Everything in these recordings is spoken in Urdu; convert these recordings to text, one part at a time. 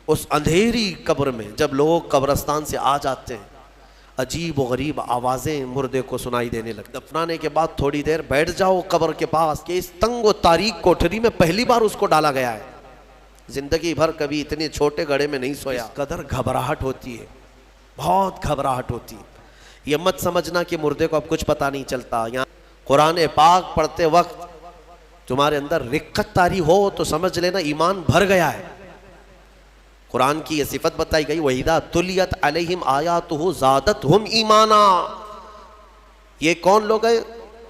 اس اندھیری قبر میں جب لوگ قبرستان سے آ جاتے ہیں، عجیب و غریب آوازیں مردے کو سنائی دینے لگتی. دفنانے کے بعد تھوڑی دیر بیٹھ جاؤ قبر کے پاس کہ اس تنگ و تاریک کوٹھری میں پہلی بار اس کو ڈالا گیا ہے، زندگی بھر کبھی اتنے چھوٹے گڑھے میں نہیں سویا. اس قدر گھبراہٹ ہوتی ہے، بہت گھبراہٹ ہوتی ہے. یہ مت سمجھنا کہ مردے کو اب کچھ پتہ نہیں چلتا. یہاں قرآن پاک پڑھتے وقت تمہارے اندر رقت طاری ہو تو سمجھ لینا ایمان بھر گیا ہے. قرآن کی یہ صفت بتائی گئی وَإِذَا تُلِيَتْ عَلَيْهِمْ آيَاتُهُ زَادَتْهُمْ إِيمَانًا. یہ کون لوگ ہیں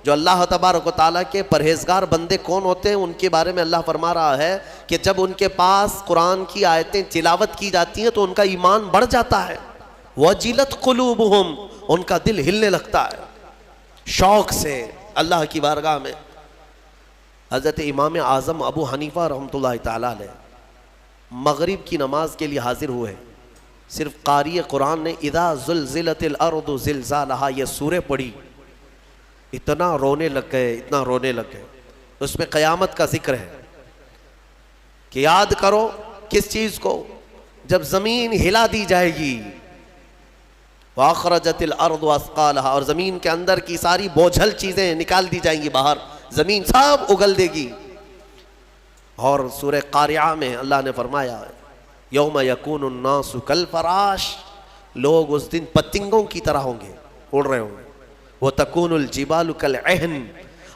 جو اللہ تبارک و تعالیٰ کے پرہیزگار بندے کون ہوتے ہیں؟ ان کے بارے میں اللہ فرما رہا ہے کہ جب ان کے پاس قرآن کی آیتیں تلاوت کی جاتی ہیں تو ان کا ایمان بڑھ جاتا ہے. وَجِلَتْ قُلُوبُهُمْ، ان کا دل ہلنے لگتا ہے شوق سے اللہ کی بارگاہ میں. حضرت امام اعظم ابو حنیفہ رحمۃ اللہ تعالیٰ علیہ مغرب کی نماز کے لیے حاضر ہوئے. صرف قاری قرآن نے اذا زلزلت الارض زلزالہا یہ سورہ پڑھی، اتنا رونے لگ گئے، اتنا رونے لگ گئے. اس میں قیامت کا ذکر ہے کہ یاد کرو کس چیز کو؟ جب زمین ہلا دی جائے گی. وَأَخْرَجَتِ الْأَرْضُ أَثْقَالَهَا، اور زمین کے اندر کی ساری بوجھل چیزیں نکال دی جائیں گی باہر، زمین سب اگل دے گی. اور سورہ قاریعہ میں اللہ نے فرمایا یوم یکون الناس کالفراش، لوگ اس دن پتنگوں کی طرح ہوں گے، اڑ رہے ہوں گے. وتکون الجبال کالعہن،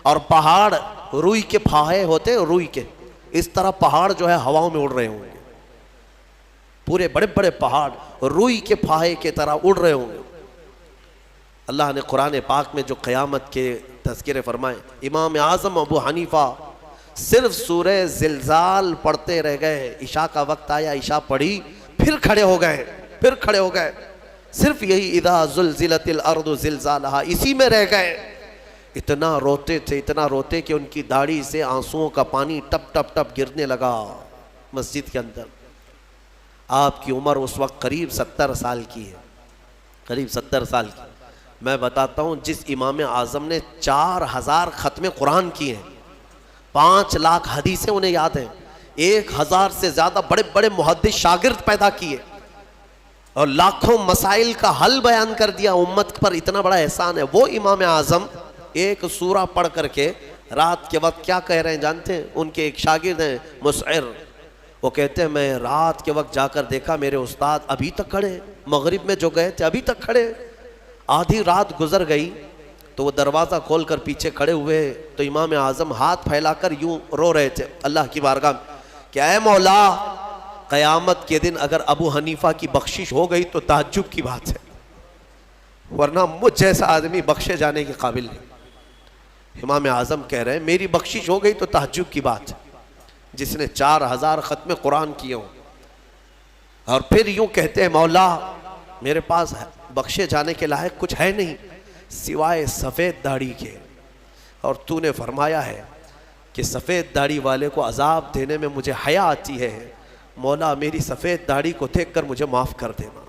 اور پہاڑ روئی کے پھاہے ہوتے ہیں، روئی کے اس طرح پہاڑ جو ہے ہواؤں میں اڑ رہے ہوں گے. پورے بڑے بڑے پہاڑ روئی کے پھاہے کی طرح اڑ رہے ہوں گے. اللہ نے قرآن پاک میں جو قیامت کے تذکرے فرمائے. امام اعظم ابو حنیفہ صرف سورہ زلزال پڑھتے رہ گئے. عشاء کا وقت آیا، عشاء پڑھی، پھر کھڑے ہو گئے. صرف یہی اذا زلزلت الارض زلزالہا، اسی میں رہ گئے. اتنا روتے تھے، اتنا روتے کہ ان کی داڑھی سے آنسوؤں کا پانی ٹپ ٹپ ٹپ گرنے لگا مسجد کے اندر. آپ کی عمر اس وقت قریب 70 سال کی ہے، قریب 70 سال کی. میں بتاتا ہوں جس امام اعظم نے 4000 ختم قرآن کیے ہیں، 5 لاکھ حدیثیں انہیں یاد ہیں، 1000 سے زیادہ بڑے بڑے محدث شاگرد پیدا کیے اور لاکھوں مسائل کا حل بیان کر دیا. امت پر اتنا بڑا احسان ہے. وہ امام اعظم ایک سورہ پڑھ کر کے رات کے وقت کیا کہہ رہے ہیں جانتے ہیں؟ ان کے ایک شاگرد ہیں مسعر، وہ کہتے ہیں میں رات کے وقت جا کر دیکھا میرے استاد ابھی تک کھڑے، مغرب میں جو گئے تھے ابھی تک کھڑے. آدھی رات گزر گئی تو وہ دروازہ کھول کر پیچھے کھڑے ہوئے تو امام اعظم ہاتھ پھیلا کر یوں رو رہے تھے اللہ کی بارگاہ میں کہ اے مولا، قیامت کے دن اگر ابو حنیفہ کی بخشش ہو گئی تو تعجب کی بات ہے، ورنہ مجھ جیسا آدمی بخشے جانے کے قابل نہیں. امام اعظم کہہ رہے ہیں میری بخشش ہو گئی تو تعجب کی بات ہے، جس نے 4000 ختم قرآن کیے ہوں. اور پھر یوں کہتے ہیں مولا میرے پاس بخشے جانے کے لائق کچھ ہے نہیں سوائے سفید داڑھی کے، اور تو نے فرمایا ہے کہ سفید داڑھی والے کو عذاب دینے میں مجھے حیا آتی ہے، مولا میری سفید داڑھی کو دیکھ کر مجھے معاف کر دینا.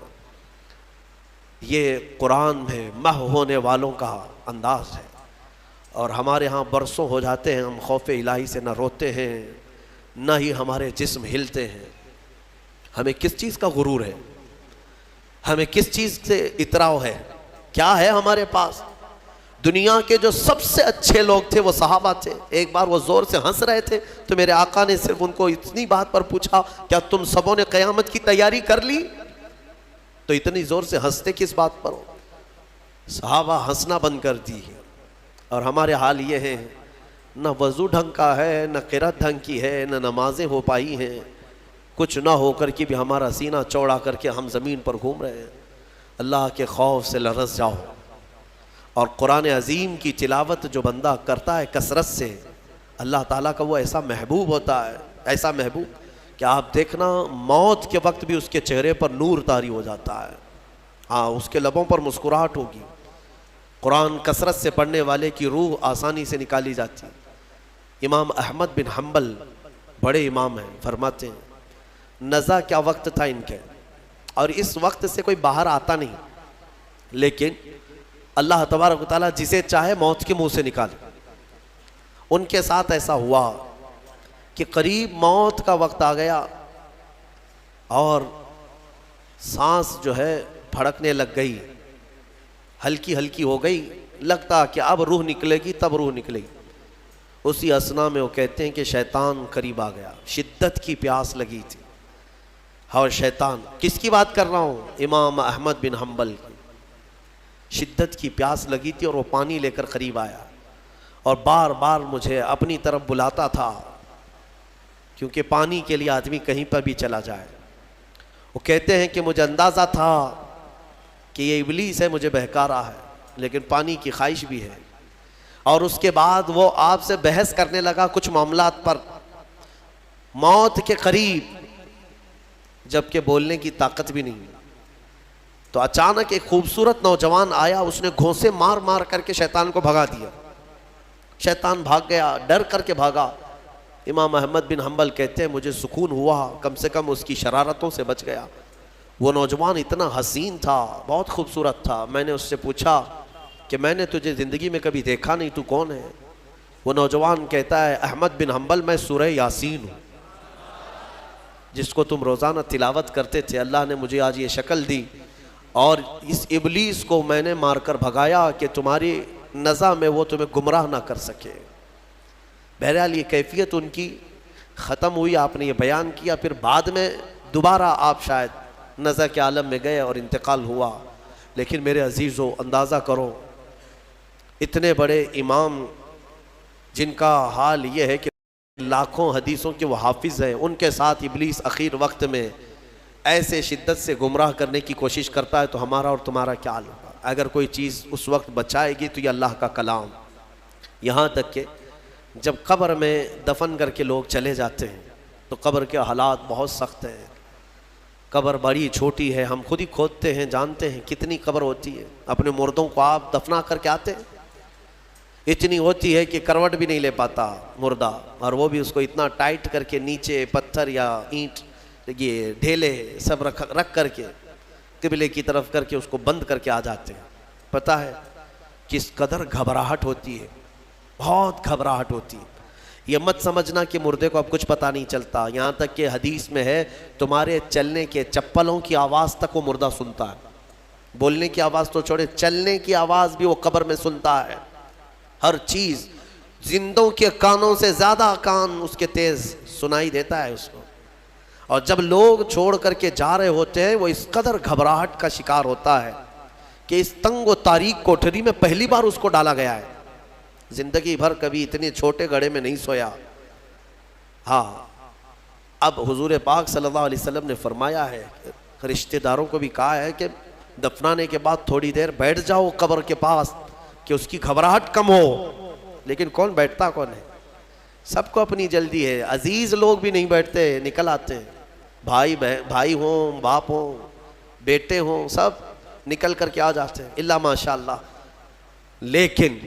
یہ قرآن میں محو ہونے والوں کا انداز ہے. اور ہمارے ہاں برسوں ہو جاتے ہیں ہم خوف الہی سے نہ روتے ہیں نہ ہی ہمارے جسم ہلتے ہیں. ہمیں کس چیز کا غرور ہے؟ ہمیں کس چیز سے اتراؤ ہے؟ کیا ہے ہمارے پاس؟ دنیا کے جو سب سے اچھے لوگ تھے وہ صحابہ تھے. ایک بار وہ زور سے ہنس رہے تھے تو میرے آقا نے صرف ان کو اتنی بات پر پوچھا کیا تم سبوں نے قیامت کی تیاری کر لی؟ تو اتنی زور سے ہنستے کس بات پر ہو؟ صحابہ ہنسنا بند کر دی. اور ہمارے حال یہ ہے نہ وضو ڈھنگ کا ہے، نہ قرات ڈھنگ کی ہے، نہ نمازیں ہو پائی ہیں، کچھ نہ ہو کر کے بھی ہمارا سینہ چوڑا کر کے ہم زمین پر گھوم رہے ہیں. اللہ کے خوف سے لرز جاؤ. اور قرآن عظیم کی تلاوت جو بندہ کرتا ہے کثرت سے، اللہ تعالیٰ کا وہ ایسا محبوب ہوتا ہے، ایسا محبوب کہ آپ دیکھنا موت کے وقت بھی اس کے چہرے پر نور طاری ہو جاتا ہے. ہاں اس کے لبوں پر مسکراہٹ ہوگی. قرآن کثرت سے پڑھنے والے کی روح آسانی سے نکالی جاتی. امام احمد بن حنبل بڑے امام ہیں، فرماتے ہیں نزا کیا وقت تھا ان کے، اور اس وقت سے کوئی باہر آتا نہیں، لیکن اللہ تبارک و تعالیٰ جسے چاہے موت کے منہ سے نکالے. ان کے ساتھ ایسا ہوا کہ قریب موت کا وقت آ گیا. اور سانس جو ہے پھڑکنے لگ گئی، ہلکی ہلکی ہو گئی، لگتا کہ اب روح نکلے گی، تب روح نکلے گی۔ اسی اثنا میں وہ کہتے ہیں کہ شیطان قریب آ گیا، شدت کی پیاس لگی تھی۔ اور شیطان، کس کی بات کر رہا ہوں؟ امام احمد بن حنبل کی۔ شدت کی پیاس لگی تھی اور وہ پانی لے کر قریب آیا اور بار بار مجھے اپنی طرف بلاتا تھا، کیونکہ پانی کے لیے آدمی کہیں پر بھی چلا جائے۔ وہ کہتے ہیں کہ مجھے اندازہ تھا کہ یہ ابلیس ہے، مجھے بہکا رہا ہے، لیکن پانی کی خواہش بھی ہے۔ اور اس کے بعد وہ آپ سے بحث کرنے لگا کچھ معاملات پر، موت کے قریب، جبکہ بولنے کی طاقت بھی نہیں۔ تو اچانک ایک خوبصورت نوجوان آیا، اس نے گھونسے مار مار کر کے شیطان کو بھگا دیا۔ شیطان بھاگ گیا، ڈر کر کے بھاگا۔ امام احمد بن حنبل کہتے ہیں مجھے سکون ہوا، کم سے کم اس کی شرارتوں سے بچ گیا۔ وہ نوجوان اتنا حسین تھا، بہت خوبصورت تھا۔ میں نے اس سے پوچھا کہ میں نے تجھے زندگی میں کبھی دیکھا نہیں، تو کون ہے؟ وہ نوجوان کہتا ہے احمد بن حنبل، میں سورہ یاسین ہوں، جس کو تم روزانہ تلاوت کرتے تھے۔ اللہ نے مجھے آج یہ شکل دی اور اس ابلیس کو میں نے مار کر بھگایا کہ تمہاری نزع میں وہ تمہیں گمراہ نہ کر سکے۔ بہرحال یہ کیفیت ان کی ختم ہوئی، آپ نے یہ بیان کیا، پھر بعد میں دوبارہ آپ شاید نزع کے عالم میں گئے اور انتقال ہوا۔ لیکن میرے عزیزو، اندازہ کرو، اتنے بڑے امام جن کا حال یہ ہے کہ لاکھوں حدیثوں کے وہ حافظ ہیں، ان کے ساتھ ابلیس اخیر وقت میں ایسے شدت سے گمراہ کرنے کی کوشش کرتا ہے، تو ہمارا اور تمہارا کیا حال ہوگا؟ اگر کوئی چیز اس وقت بچائے گی تو یہ اللہ کا کلام۔ یہاں تک کہ جب قبر میں دفن کر کے لوگ چلے جاتے ہیں تو قبر کے حالات بہت سخت ہیں۔ قبر بڑی چھوٹی ہے، ہم خود ہی کھودتے ہیں، جانتے ہیں کتنی قبر ہوتی ہے۔ اپنے مردوں کو آپ دفنا کر کے آتے ہیں، اتنی ہوتی ہے کہ کروٹ بھی نہیں لے پاتا مردہ، اور وہ بھی اس کو اتنا ٹائٹ کر کے نیچے پتھر یا اینٹ، یہ ڈھیلے سب رکھ کر کے قبلے کی طرف کر کے اس کو بند کر کے آ جاتے ہیں۔ پتہ ہے کس قدر گھبراہٹ ہوتی ہے، بہت گھبراہٹ ہوتی ہے۔ یہ مت سمجھنا کہ مردے کو اب کچھ پتہ نہیں چلتا، یہاں تک کہ حدیث میں ہے تمہارے چلنے کے چپلوں کی آواز تک وہ مردہ سنتا ہے۔ بولنے کی آواز تو چھوڑے، چلنے کی آواز بھی وہ قبر میں سنتا ہے۔ ہر چیز، زندوں کے کانوں سے زیادہ کان اس کے تیز سنائی دیتا ہے اس کو۔ اور جب لوگ چھوڑ کر کے جا رہے ہوتے ہیں، وہ اس قدر گھبراہٹ کا شکار ہوتا ہے کہ اس تنگ و تاریک کوٹھری میں پہلی بار اس کو ڈالا گیا ہے، زندگی بھر کبھی اتنے چھوٹے گڑھے میں نہیں سویا۔ ہاں، اب حضور پاک صلی اللہ علیہ وسلم نے فرمایا ہے، رشتہ داروں کو بھی کہا ہے کہ دفنانے کے بعد تھوڑی دیر بیٹھ جاؤ قبر کے پاس کہ اس کی گھبراہٹ کم ہو۔ لیکن کون بیٹھتا، کون ہے؟ سب کو اپنی جلدی ہے، عزیز لوگ بھی نہیں بیٹھتے، نکل آتے ہیں، بھائی ہوں، باپ ہوں، بیٹے ہوں، سب نکل کر کے آ جاتے ہیں، الا ماشاء اللہ۔ لیکن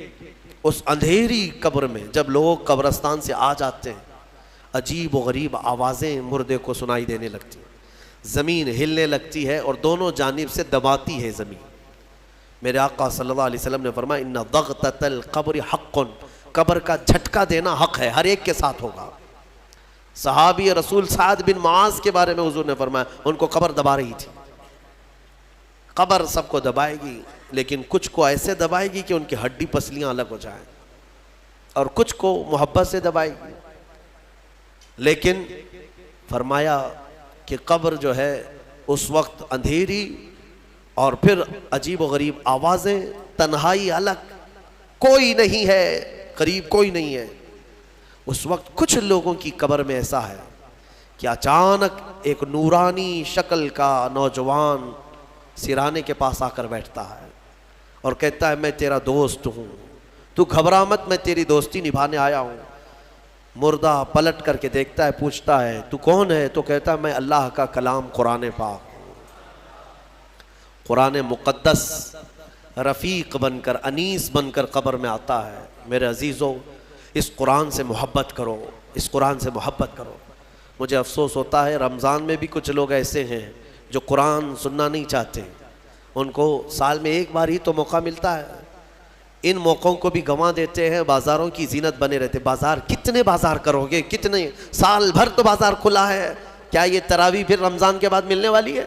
اس اندھیری قبر میں جب لوگ قبرستان سے آ جاتے ہیں، عجیب و غریب آوازیں مردے کو سنائی دینے لگتی ہیں، زمین ہلنے لگتی ہے اور دونوں جانب سے دباتی ہے زمین۔ میرے آقا صلی اللہ علیہ وسلم نے فرمایا ان ضغطۃ القبر حق، قبر کا جھٹکا دینا حق ہے، ہر ایک کے ساتھ ہوگا۔ صحابی رسول سعد بن معاذ کے بارے میں حضور نے فرمایا ان کو قبر دبا رہی تھی۔ قبر سب کو دبائے گی، لیکن کچھ کو ایسے دبائے گی کہ ان کی ہڈی پسلیاں الگ ہو جائیں، اور کچھ کو محبت سے دبائے گی۔ لیکن فرمایا کہ قبر جو ہے اس وقت اندھیری اور پھر عجیب و غریب آوازیں، تنہائی الگ، کوئی نہیں ہے قریب، کوئی نہیں ہے۔ اس وقت کچھ لوگوں کی قبر میں ایسا ہے کہ اچانک ایک نورانی شکل کا نوجوان سرانے کے پاس آ کر بیٹھتا ہے اور کہتا ہے میں تیرا دوست ہوں، تو گھبرا مت، میں تیری دوستی نبھانے آیا ہوں۔ مردہ پلٹ کر کے دیکھتا ہے، پوچھتا ہے تو کون ہے؟ تو کہتا ہے میں اللہ کا کلام قرآن پاک ہوں۔ قرآن مقدس رفیق بن کر، انیس بن کر قبر میں آتا ہے۔ میرے عزیزو، اس قرآن سے محبت کرو، اس قرآن سے محبت کرو۔ مجھے افسوس ہوتا ہے رمضان میں بھی کچھ لوگ ایسے ہیں جو قرآن سننا نہیں چاہتے، ان کو سال میں ایک بار ہی تو موقع ملتا ہے، ان موقعوں کو بھی گنوا دیتے ہیں، بازاروں کی زینت بنے رہتے۔ بازار کتنے بازار کرو گے، کتنے، سال بھر تو بازار کھلا ہے، کیا یہ تراویح پھر رمضان کے بعد ملنے والی ہے؟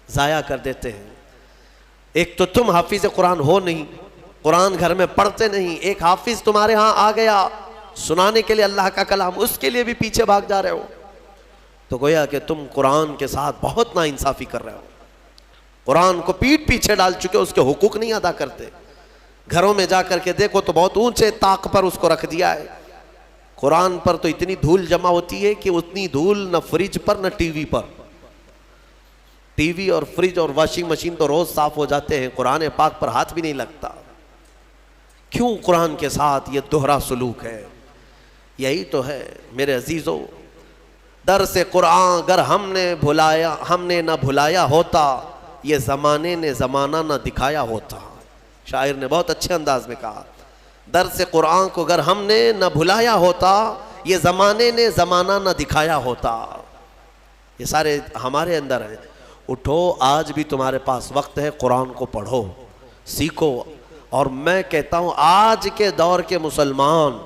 ضائع کر دیتے ہیں۔ ایک تو تم حافظ قرآن ہو نہیں، قرآن گھر میں پڑھتے نہیں، ایک حافظ تمہارے ہاں آ گیا سنانے کے لیے اللہ کا کلام، اس کے لیے بھی پیچھے بھاگ جا رہے ہو، تو گویا کہ تم قرآن کے ساتھ بہت ناانصافی کر رہے ہو، قرآن کو پیٹھ پیچھے ڈال چکے، اس کے حقوق نہیں ادا کرتے۔ گھروں میں جا کر کے دیکھو تو بہت اونچے طاق پر اس کو رکھ دیا ہے۔ قرآن پر تو اتنی دھول جمع ہوتی ہے کہ اتنی دھول نہ فریج پر نہ ٹی وی پر، ٹی وی اور فریج اور واشنگ مشین تو روز صاف ہو جاتے ہیں، قرآن پاک پر ہاتھ بھی نہیں لگتا۔ کیوں قرآن کے ساتھ یہ دوہرا سلوک ہے؟ یہی تو ہے میرے عزیزو، درس قرآن اگر ہم نے نہ بھلایا ہوتا، یہ زمانے نے زمانہ نہ دکھایا ہوتا۔ شاعر نے بہت اچھے انداز میں کہا، درس قرآن کو اگر ہم نے نہ بھلایا ہوتا، یہ زمانے نے زمانہ نہ دکھایا ہوتا۔ یہ سارے ہمارے اندر ہیں۔ اٹھو، آج بھی تمہارے پاس وقت ہے، قرآن کو پڑھو، سیکھو۔ اور میں کہتا ہوں آج کے دور کے مسلمان،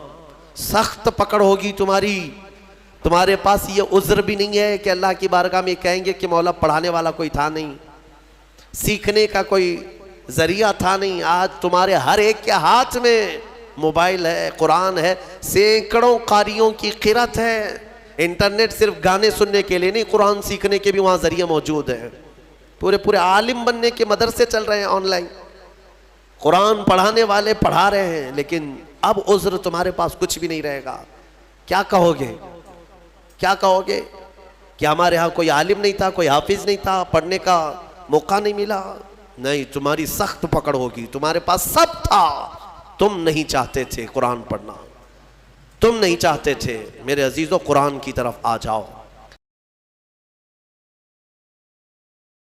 سخت پکڑ ہوگی تمہارے پاس یہ عذر بھی نہیں ہے کہ اللہ کی بارگاہ میں کہیں گے کہ مولا پڑھانے والا کوئی تھا نہیں، سیکھنے کا کوئی ذریعہ تھا نہیں۔ آج تمہارے ہر ایک کے ہاتھ میں موبائل ہے، قرآن ہے، سینکڑوں قاریوں کی قرت ہے۔ انٹرنیٹ صرف گانے سننے کے لیے نہیں، قرآن سیکھنے کے بھی وہاں ذریعہ موجود ہیں۔ پورے عالم بننے کے مدرسے چل رہے ہیں آن لائن، قرآن پڑھانے والے پڑھا رہے ہیں، لیکن اب عذر تمہارے پاس کچھ بھی نہیں رہے گا۔ کیا کہو گے کہ ہمارے ہاں کوئی عالم نہیں تھا، کوئی حافظ نہیں تھا، پڑھنے کا موقع نہیں ملا؟ نہیں، تمہاری سخت پکڑ ہوگی، تمہارے پاس سب تھا، تم نہیں چاہتے تھے قرآن پڑھنا، تم نہیں چاہتے تھے۔ میرے عزیزو، قرآن کی طرف آ جاؤ۔